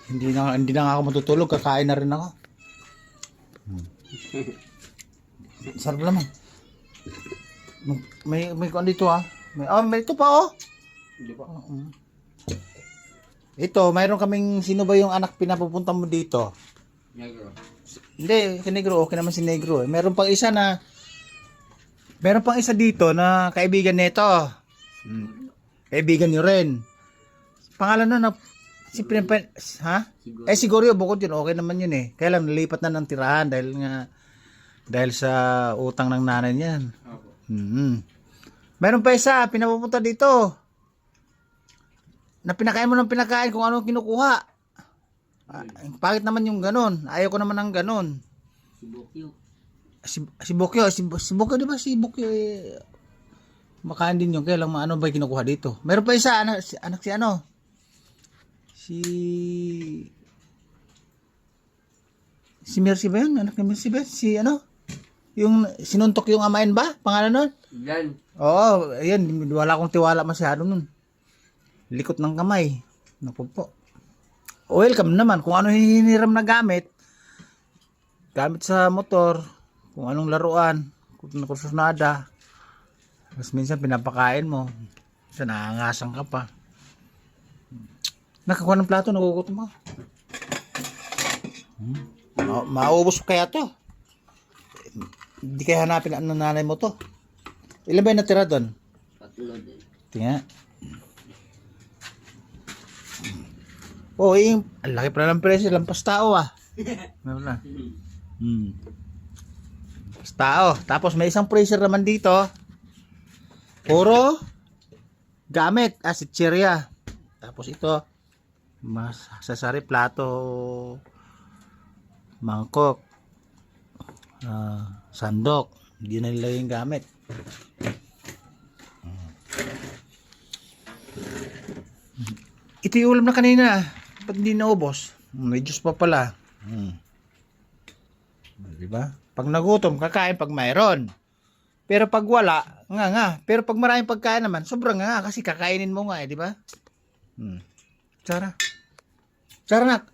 Hindi na nga ako matutulog, kakain na rin ako. Sarap naman. May kuan dito ah. May ito pa oh. Hindi pa. Ito, mayroon kaming sino ba yung anak pinapupunta mo dito? Negro. Hindi, si Negro, okay naman si Negro. Meron pang isa dito na kaibigan nito. Kaibigan niyo rin. Pangalan nun na ha? Siguro. Siguro yung bukod yun, okay naman yun eh. Kaya lang nalipat na ng tirahan dahil sa utang ng nanay niyan. Opo. Meron pa isa, pinapupunta dito. Na pinakain mo ng pinakain kung ano kinukuha. Bakit naman yung ganun? Ayaw ko naman ng ganun. Si Bokyo, di ba si Bokyo eh, makain din yun. Kaya lang ano ba kinukuha dito? Meron pa isa, anak si ano? Si Mercy ba yun? Anak ni Mercy ba? Si ano? Yung sinuntok yung amain ba? Pangalan nun? Yan. Oo, ayan. Wala akong tiwala masyado nun. Likot ng kamay. Naku po. Welcome naman. Kung ano hinihiram na gamit sa motor, kung anong laruan, kung kursunada. Mas minsan pinapakain mo. Minsan naangasan ka pa. Nakakuha ng plato, nagugutom ako. Maubos kaya to. Hindi kaya hanapin ang nanay mo to. Ilan ba yung natira doon? 3 din. Tingnan. Oh, ang laki pala ng presyo. Lampas tao ah. Meron na. Lampas tao. Tapos may isang freezer naman dito. Puro gamit. Si Chiria. Tapos ito. Sasari, plato, mangkok, sandok. Hindi na nilagay yung gamit. Ito yung ulam na kanina. Ba't hindi naubos? May juice pa pala. Diba? Pag nagutom, kakain pag mayroon. Pero pag wala, nga. Pero pag maraming pagkain naman, sobrang nga kasi kakainin mo nga eh, di ba? Sarah nak.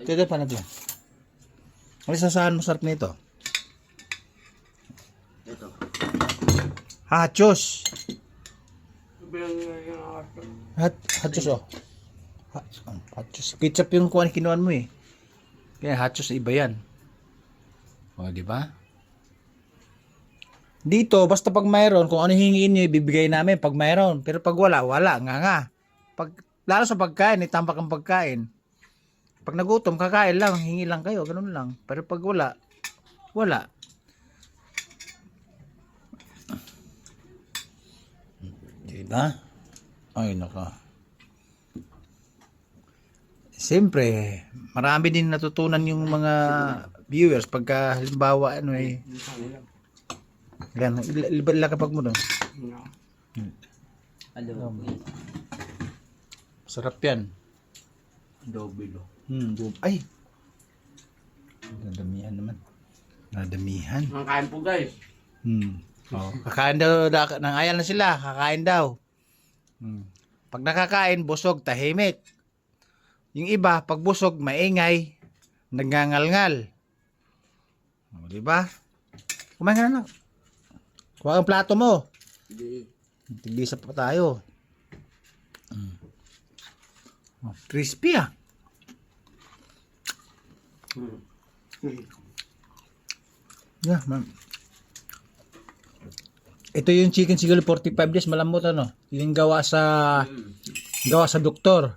Ito pa na lang. Ano sasahan mo sarap nito? Ito. Hachos. Hachos oh. Hachos. Ketchup yung kinuan mo eh. Kaya hachos iba yan. O, di ba? Dito, basta pag mayroon, kung ano hingin niyo, ibibigay namin pag mayroon. Pero pag wala, nga. Lalo sa pagkain, tambak ang pagkain. Pag nagutom, kakain lang, hingi lang kayo, ganun lang. Pero pag wala. Diba? Ay, naka. Siyempre, marami din natutunan yung mga viewers pagka halimbawa yan, ilakapag mo doon. Sarap yan. Dobilo. Ay. Nadamihan naman. Nadamihan. Ang kain po guys. Kakain daw, nang ayal na sila, kakain daw. Pag nakakain, busog, tahimik. Yung iba, pag busog, maingay, nagngangalngal. Diba? Kumain ka na lang. Kuha ang plato mo. Tigisa pa tayo. Crispy ah. Yeah, man. Ito yung chicken siguro 45 days malambot ano. Yung gawa sa doktor.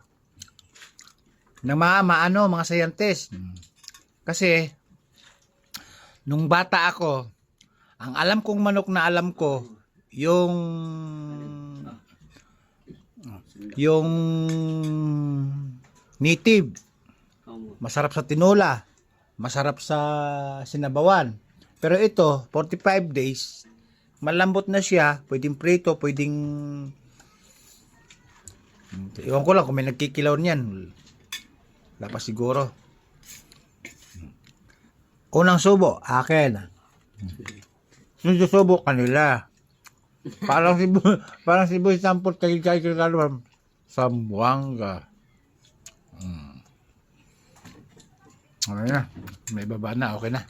Ng mga scientist. Kasi nung bata ako, ang alam kong manok na alam ko yung native. Masarap sa tinola, masarap sa sinabawan. Pero ito, 45 days, malambot na siya, pwedeng prito, pwedeng iwan ko lang kung may nagkikilaw niyan. Wala pa siguro. Unang subo, akin. Yung susubo kanila. Parang si Boy Sampot kay Sambuanga. Okay na. May baba na. Okay na.